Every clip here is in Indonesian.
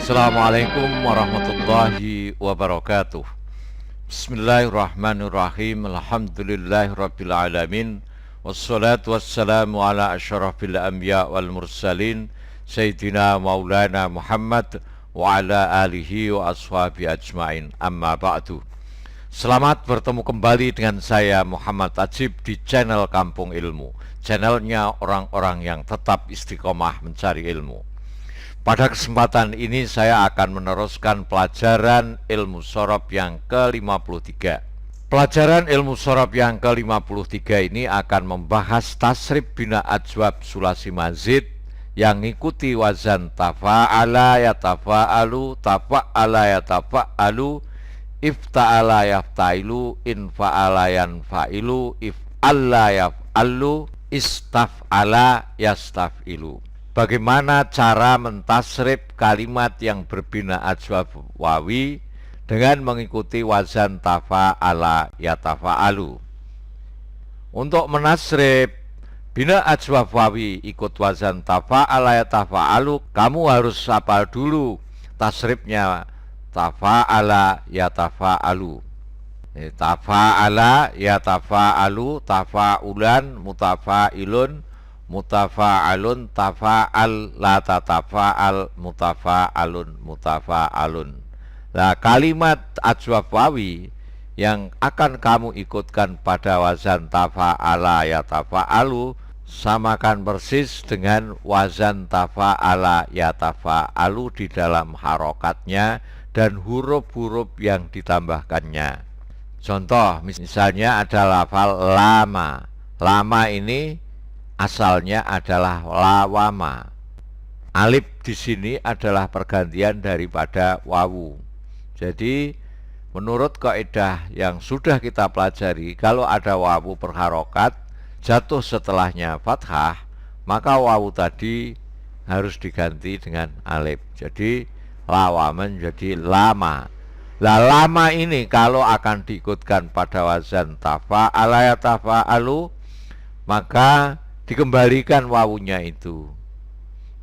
Assalamualaikum warahmatullahi wabarakatuh. Bismillahirrahmanirrahim. Alhamdulillahirabbil alamin. Wassalatu wassalamu ala asyrafil anbiya wal mursalin Sayyidina Maulana Muhammad wa ala alihi wa ashabi ajmain. Amma ba'du. Selamat bertemu kembali dengan saya Muhammad Ajib di channel Kampung Ilmu, channelnya orang-orang yang tetap istiqomah mencari ilmu. Pada kesempatan ini saya akan meneruskan pelajaran ilmu sorob yang ke-53. Pelajaran ilmu sorob yang ke-53 ini akan membahas tasrif bina ajwab sulasi mazid yang mengikuti wazan tafa'ala yatafa'alu, tafa'ala yatafa'alu, ifta'ala yaftailu, infa'ala yanfa'ilu, if'alla yaf'allu, istaf'ala yastaf'ilu. Bagaimana cara mentasrif kalimat yang berbina ajwab wawi dengan mengikuti wazan tafa'ala yatafa'alu. Untuk menasrif bina ajwab wawi ikut wazan tafa'ala yatafa'alu, kamu harus hafal dulu tasrifnya tafa'ala yatafa'alu. Tafa'ala yatafa'alu, tafa'ulan, mutafa'ilun, mutafa'alun, tafa'al, la tatafa'al, mutafa'alun, mutafa'alun. Nah, kalimat ajwab wawi yang akan kamu ikutkan pada wazan tafa'ala yatafa'alu samakan persis dengan wazan tafa'ala yatafa'alu di dalam harokatnya dan huruf-huruf yang ditambahkannya. Contoh misalnya ada lafal lama. Lama ini asalnya adalah lawama. Alif di sini adalah pergantian daripada wawu. Jadi menurut kaidah yang sudah kita pelajari, kalau ada wawu berharokat jatuh setelahnya fathah, maka wawu tadi harus diganti dengan alif. Jadi lawama menjadi lama. Lah lama ini kalau akan diikutkan pada wazan tafa'ala yatafa'alu, maka dikembalikan wawunya itu,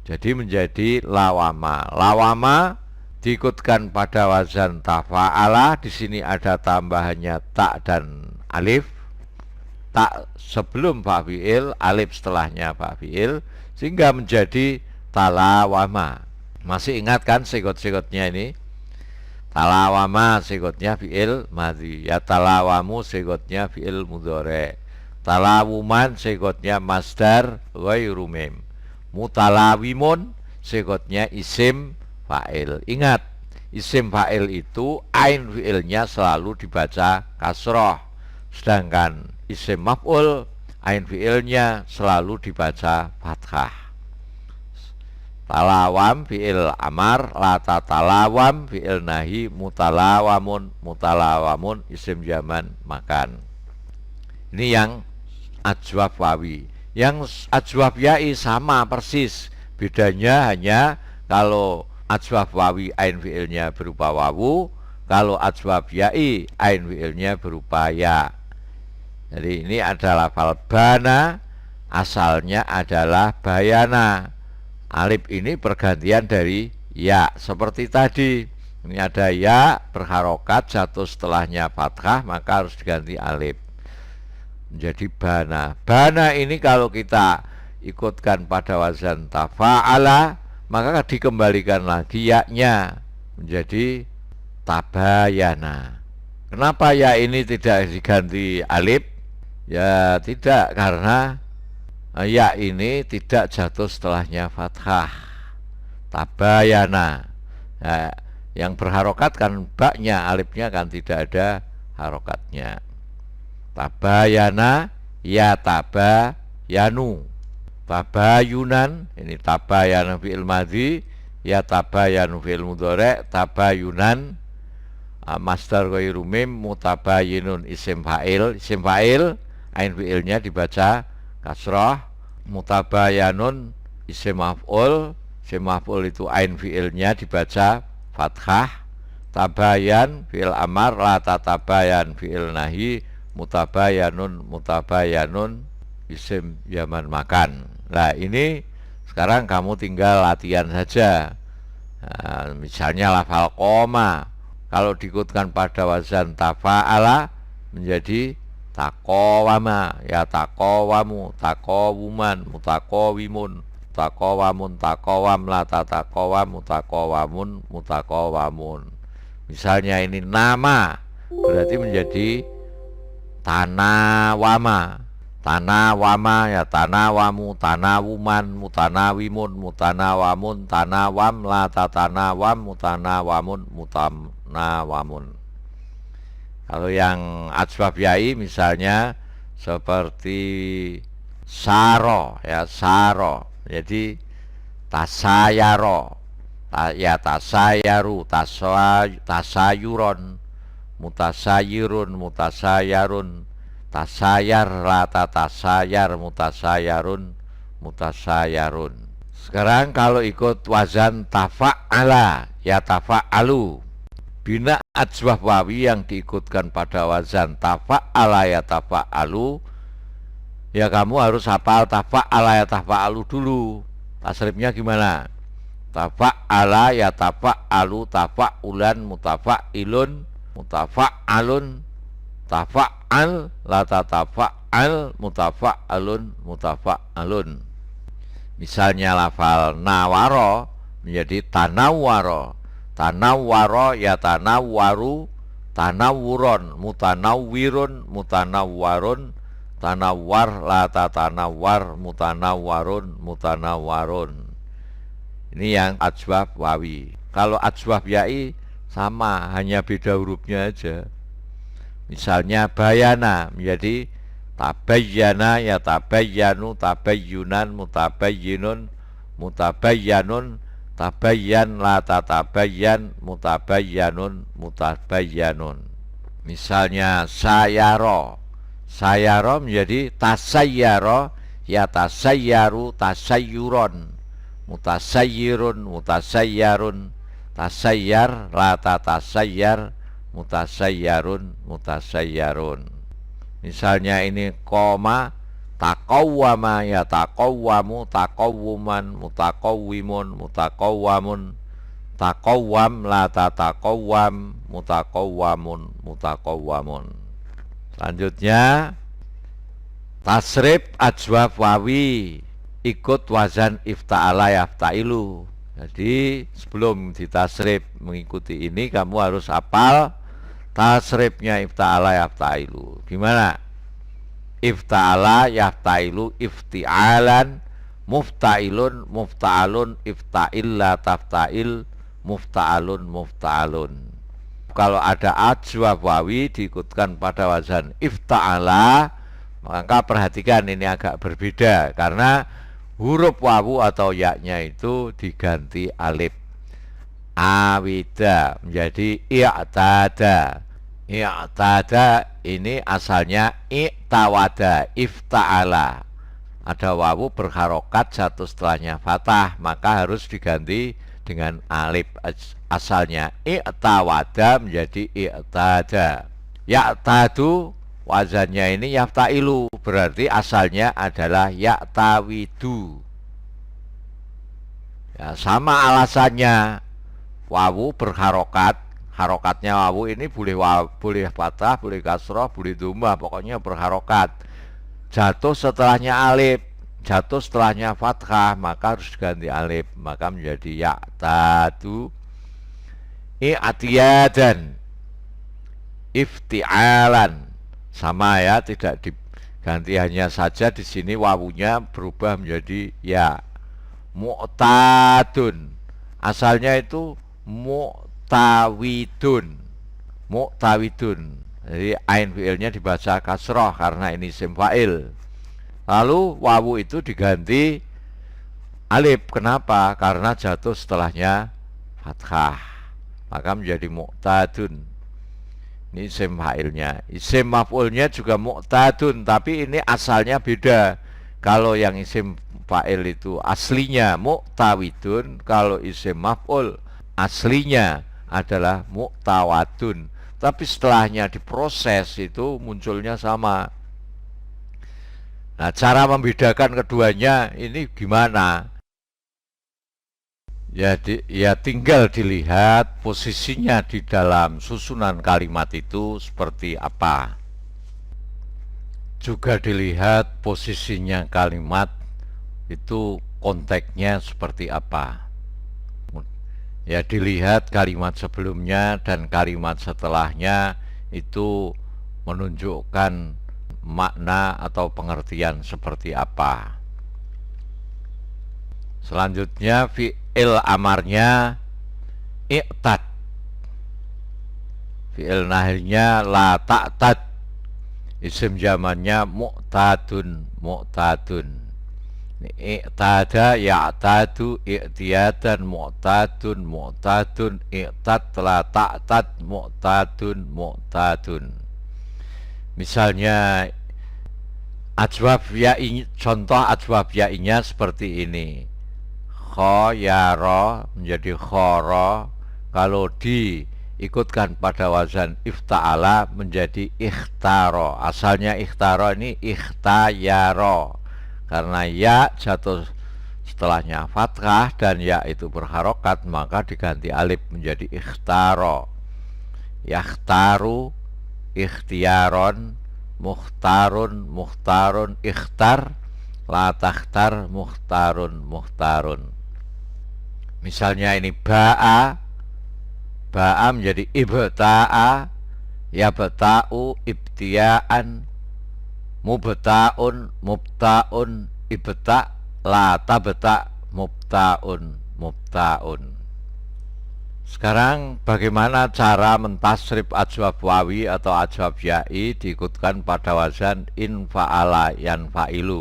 jadi menjadi lawama. Lawama diikutkan pada wazan tafa'ala. Di sini ada tambahannya tak dan alif. Tak sebelum fa fi'il, alif setelahnya fa fi'il, sehingga menjadi talawama. Masih ingat kan sigot-sigotnya ini? Talawama sigotnya fi'il madhi, ya talawamu sigotnya fi'il mudhari'. Talawuman sigotnya masdar ghairu mim. Mutalawimun sigotnya isim fa'il. Ingat, isim fa'il itu ain fi'ilnya selalu dibaca kasroh, sedangkan isim maf'ul ain fi'ilnya selalu dibaca fathah. Talawam fi'il amar, lata talawam fi'il nahi, mutalawamun, mutalawamun isim zaman makan. Ini yang ajwab wawi. Yang ajwab ya'i sama persis, bedanya hanya kalau ajwab wawi ain fi'ilnya berupa wawu, kalau ajwab ya'i ain fi'ilnya berupa ya. Jadi ini adalah lafal bana, asalnya adalah bayana. Alif ini pergantian dari ya, seperti tadi. Ini ada ya berharokat jatuh setelahnya fathah, maka harus diganti alif menjadi bana. Bana ini kalau kita ikutkan pada wazan tafa'ala, maka dikembalikan lagi ya-nya menjadi tabayana. Kenapa ya ini tidak diganti alif? Ya tidak, karena ya ini tidak jatuh setelahnya fathah. Tabayana. Nah, yang berharokat kan baknya, alifnya kan tidak ada harokatnya. Tabayana ya tabayanu. Tabayunan, ini tabayana fi'il madhi, ya tabayanu fi'il mudhari', tabayunan masdar ghairu mim, mutabayinun isim fa'il. Isim fa'il ain fi'ilnya dibaca kasroh. Mutabayanun isim maf'ul. Isim maf'ul itu ain fi'ilnya dibaca fathah. Tabayan fi'il amar, la tatabayan fi'il nahi, mutabayanun, mutabayanun isim zaman makan. Nah ini sekarang kamu tinggal latihan saja. Nah, misalnya lafal koma, kalau diikutkan pada wazan tafa'ala menjadi takowama, ya takowamu, takowuman, mutakowimun, mutakowamun, takowam, lata takowam, mutakowamun, mutakowamun. Misalnya ini nama, berarti menjadi tanawama, tanawama, ya tanawamu, tanawuman, mutanawimun, mutanawamun, tanawam, lata tanawam, mutanawamun, mutanawamun. Kalau yang asbab yai misalnya seperti saro, ya saro, jadi tasayaro, ya tasayaru, tasayuron, mutasayirun, mutasayarun, tasayar, lata tasayar, mutasayarun, mutasayarun. Sekarang kalau ikut wazan tafa'ala, ya tafa'alu, bina ajwaf wawi yang diikutkan pada wazan tafa'ala ya tafa'alu, ya kamu harus hafal tafa'ala ya tafa'alu dulu. Tasrifnya gimana? Tafa'ala ya tafa'alu, tafa'ulan, mutafa'ilun, mutafa'alun, tafa'al, lata tafa'al, mutafa'alun, mutafa'alun. Misalnya lafal nawaro menjadi tanawwaro, tanawwaro ya tanawwaru, tanawuron, mutanawwirun, mutanawwarun, tanawwar, lata tanawwar, mutanawwarun, mutanawwarun. Ini yang ajwaf wawi. Kalau ajwaf yai sama, hanya beda hurufnya aja. Misalnya bayana menjadi tabayyana, ya tabayyanu, tabayyunan, mutabayyinun, mutabayyanun, tabayyan, la tatabayyan, mutabayyanun, mutabayyanun. Misalnya sayaro, sayaro menjadi tasayyaro, ya tasayyaru, tasayyuron, mutasayyirun, mutasayyarun, tasayyar, la tatasayyar, mutasayyarun, mutasayyarun. Misalnya ini koma, takawwama, ya takawwamu, takawwuman, mutakawwimun, mutakawwamun, takawwam, lata takawwam, mutakawwamun, mutakawwamun. Selanjutnya tasrif ajwaf wawi ikut wazan ifta'ala yaftailu. Jadi sebelum ditasrif mengikuti ini kamu harus hafal tasrifnya ifta'ala yaftailu. Gimana? Ifta'ala yaftailu ifti'alan, muftailun, mufta'alun, ifta'illa taftail, mufta'alun, mufta'alun. Kalau ada ajwaf wawi diikutkan pada wazan ifta'ala, maka perhatikan ini agak berbeda karena huruf wawu atau yaknya itu diganti alif. Awida menjadi i'tada. I'tada ini asalnya i'tawada, ifta'ala. Ada wawu berharokat jatuh setelahnya fathah, maka harus diganti dengan alif. Asalnya i'tawada menjadi i'tada. Ya'tadu wazannya ini yafta'ilu, berarti asalnya adalah ya'tawidu. Ya, sama alasannya, wawu berharokat, harokatnya wawu ini boleh fathah, boleh kasroh, boleh dhammah, pokoknya berharokat. Jatuh setelahnya alif, jatuh setelahnya fathah, maka harus diganti alif, maka menjadi ya'tadu. I'tiyadan, ifti'alan, sama ya, tidak diganti, hanya saja di sini wawunya berubah menjadi ya. Mu'tadun, asalnya itu mu'tawidun, mu'tawidun. Jadi ain fi'ilnya dibaca kasroh karena ini isim fa'il. Lalu wawu itu diganti alif. Kenapa? Karena jatuh setelahnya fathah, maka menjadi mu'tadun. Ini isim fa'ilnya. Isim maf'ulnya juga mu'tadun, tapi ini asalnya beda. Kalau yang isim fa'il itu aslinya mu'tawidun, kalau isim maf'ul aslinya adalah mu'tawadun, tapi setelahnya diproses itu munculnya sama. Nah, cara membedakan keduanya ini gimana? Ya tinggal dilihat posisinya di dalam susunan kalimat itu seperti apa. Juga dilihat posisinya kalimat itu konteksnya seperti apa. Ya dilihat kalimat sebelumnya dan kalimat setelahnya itu menunjukkan makna atau pengertian seperti apa. Selanjutnya fi'il amarnya i'tad, fi'il nahyinya la ta'tad, isim zamannya mu'tadun, mu'tadun. I'tada ya'tadu i'tiyadan mu'tadun, mu'tadun i'tad la ta'tad mu'tadun, mu'tadun. Misalnya ajwab ya'i, contoh ajwab ya'inya seperti ini. Khoyaro menjadi khoro, kalau diikutkan pada wazan ifta'ala menjadi ikhtaro. Asalnya ikhtaro ini ikhtayaro, karena ya jatuh setelahnya fathah dan ya itu berharokat, maka diganti alif menjadi ikhtaro. Yakhtaru, ikhtiaron, mukhtarun, mukhtarun, ikhtar, la takhtar, mukhtarun, mukhtarun. Misalnya ini ba'a, ba'a menjadi ibta'a, yabta'u, ibtia'an, mubta'un, mubta'un, ibta', la tabta', mubta'un, mubta'un. Sekarang bagaimana cara mentasrif ajwab wawi atau ajwab ya'i diikutkan pada wazan in fa'ala yan fa'ilu.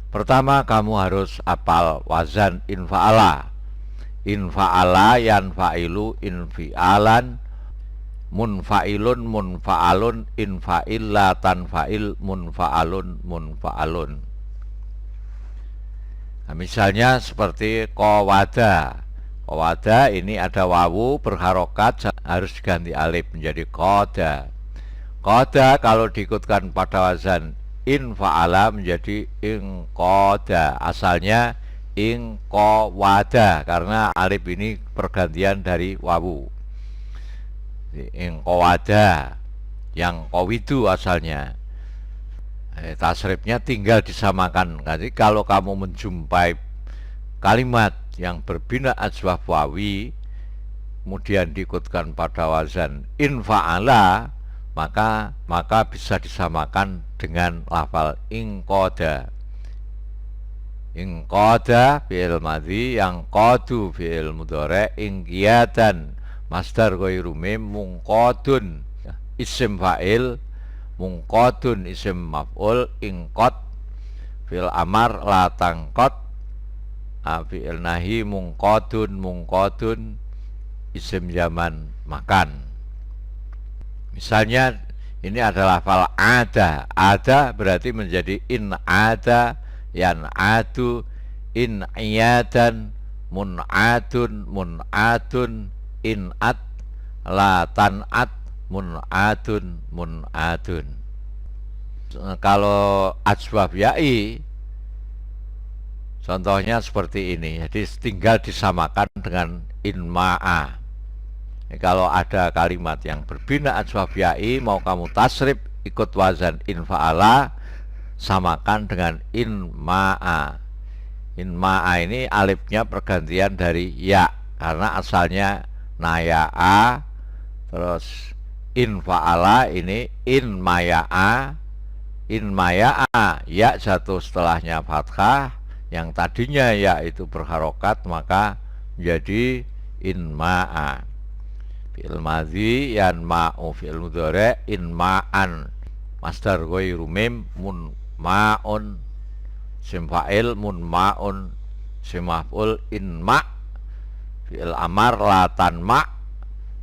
Pertama kamu harus hafal wazan in fa'ala. In fa'ala yan fa'ilu, in fi'alan, munfa'ilun, munfa'alun, in fa'illa tanfa'il, munfa'alun, munfa'alun. Nah, misalnya seperti qawada. Qawada ini ada wawu berharokat, harus diganti alif menjadi qada. Qada kalau diikutkan pada wazan in fa'ala menjadi in qada. Asalnya in qawada karena alif ini pergantian dari wawu. In qawada, yang qawidu asalnya. Tasrifnya tinggal disamakan. Jadi kalau kamu menjumpai kalimat yang berbina ajwab wawi kemudian diikutkan pada wazan in fa'ala, maka bisa disamakan dengan lafal in qada. In qada fi'il madhi, yang qadu fi'il mudhari', in qiyadan masdar ghairu mim, munqadun isim fa'il, munqadun isim maf'ul, in qad fi'il amar la tangqad, fi'il nahi munqadun, munqadun isim zaman makan. Misalnya ini adalah lafal ada, ada berarti menjadi in ada, yan adu, in iyadan, mun'adun, mun'adun, in ad, la tan'ad, mun'adun, mun'adun. Kalau ajwab ya'i contohnya seperti ini, jadi tinggal disamakan dengan in ma'a. Kalau ada kalimat yang berbina ajwab ya'i mau kamu tasrif ikut wazan in fa'ala, samakan dengan in ma'a. In ma'a ini alifnya pergantian dari ya karena asalnya naya'a, terus in fa'ala ini in maya'a, in maya'a ya jatuh setelahnya fathah, yang tadinya ya itu berharokat maka menjadi in ma'a. Fi'il madhi yan ma'u, fi'il mudhari' in ma'an, masdar ghairu mim, mun ma'un sim fa'il, mun ma'un sim maf'ul, in ma' fi'il amar la tan ma',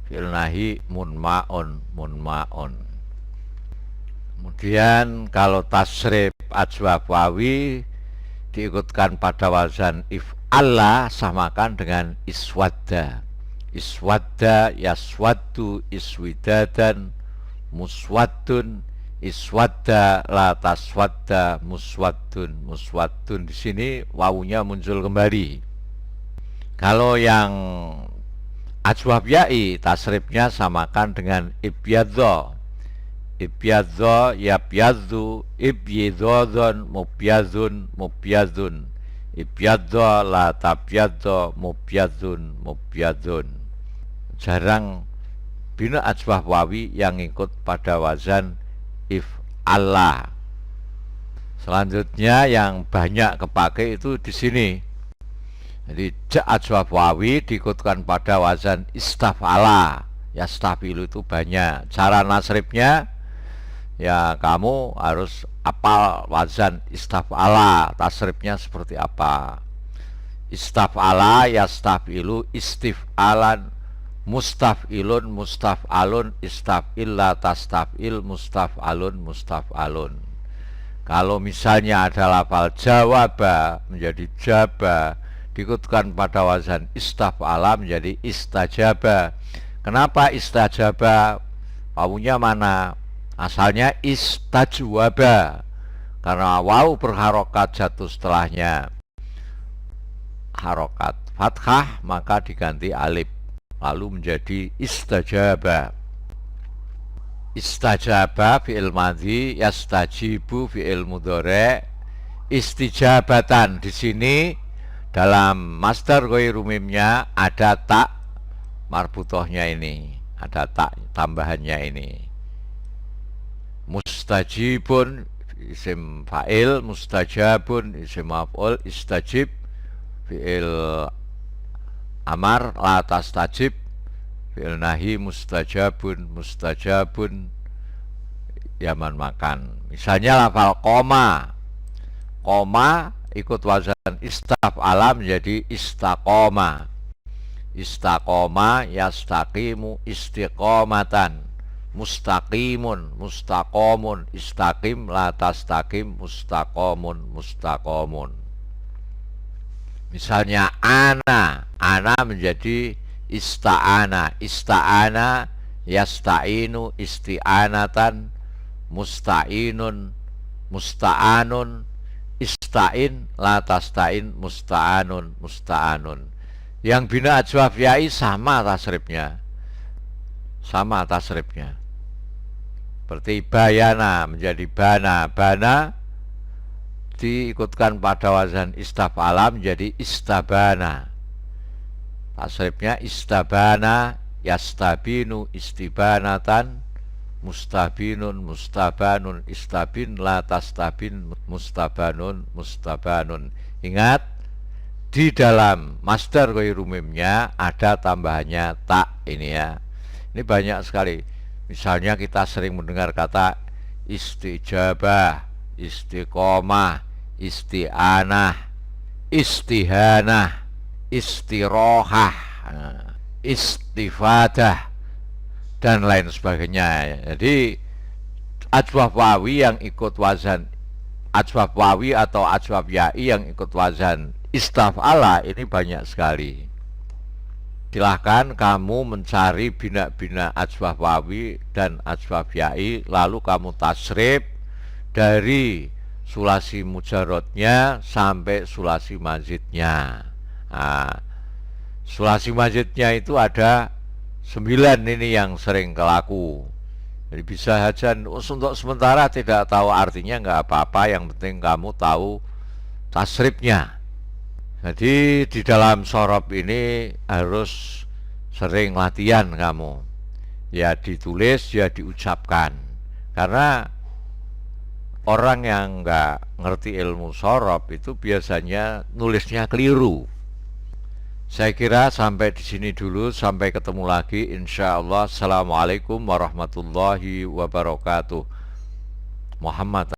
fi'il nahi mun ma'un, mun ma'un. Kemudian kalau tasrif ajwab wawi diikutkan pada wazan if'ala, samakan dengan iswadda. Iswadda yaswaddu, iswidadan, muswaddun, iswadda la taswadda, muswaddun, muswaddun. Di sini wawunya muncul kembali. Kalau yang ajwaf ya'i tasrifnya samakan dengan ibyadho. Ibyadho yabyadhu, ibyidhodhon mubyadhun mubyadhun, ibyadho la tabyadho mubyadhun mubyadhun. Jarang bina ajwaf wawi yang ikut pada wazan if'ala. Selanjutnya yang banyak kepake itu di sini. Jadi ajwaf wawi diikutkan pada wazan istaf'ala. Yastafilu itu banyak. Cara nasribnya ya kamu harus apal wazan istaf'ala, tasrifnya seperti apa. Istaf'ala yastafilu istif'alan, mustaf'ilun mustaf'alun, istaf'il la tastaf'il, mustaf'alun mustaf'alun. Kalau misalnya ada lafal jawaba menjadi jaba, diikutkan pada wazan istaf'ala menjadi istajaba. Kenapa istajaba? Wawunya mana? Asalnya istajwaba, karena waw berharokat jatuh setelahnya harokat fathah, maka diganti alif, lalu menjadi istajaba. Istajaba fi'il madhi, yastajibu fi'il mudhari', istijabatan. Di sini dalam masdar ghairu mimnya ada tak marbutohnya ini, ada tak tambahannya ini. Mustajibun isim fa'il, mustajabun isim maf'ul, istajib fi'il amar, la tastajib fi'il nahi, mustajabun mustajabun yaman makan. Misalnya lafal koma, koma ikut wazan istaf'ala menjadi istaqoma. Istaqoma yastaqimu istiqomatan, mustaqimun mustaqomun, istaqim la tastaqim, mustaqomun mustaqomun. Misalnya ana menjadi ista'ana, ista'ana yasta'inu isti'anatan, musta'inun musta'anun, ista'in la tasta'in, musta'anun musta'anun. Yang bina ajwaf ya'i sama tasrifnya, sama tasrifnya. Seperti bayana menjadi bana, bana diikutkan pada wazan istaf'ala menjadi istabana. Tasrifnya istabana yastabinu istibanatan, mustabinun mustabanun, istabin la tastabin, mustabanun mustabanun. Ingat, di dalam masdar ghairu mimnya ada tambahannya tak ini ya. Ini banyak sekali. Misalnya kita sering mendengar kata istijabah, istiqomah, isti'anah, istihanah, istirohah, istifadah, dan lain sebagainya. Jadi ajwaf wawi yang ikut wazan, ajwaf wawi atau ajwaf ya'i yang ikut wazan istaf'ala ini banyak sekali. Silahkan kamu mencari bina-bina ajwaf wawi dan ajwaf ya'i, lalu kamu tasrif dari sulasi mujarrodnya sampai sulasi mazidnya. Nah, sulasi mazidnya itu ada 9 ini yang sering kelaku. Jadi bisa saja untuk sementara tidak tahu artinya nggak apa-apa, yang penting kamu tahu tasrifnya. Jadi di dalam sorob ini harus sering latihan kamu. Ya ditulis, ya diucapkan. Karena orang yang nggak ngerti ilmu sorob itu biasanya nulisnya keliru. Saya kira sampai di sini dulu, sampai ketemu lagi insya Allah. Assalamualaikum warahmatullahi wabarakatuh. Muhammad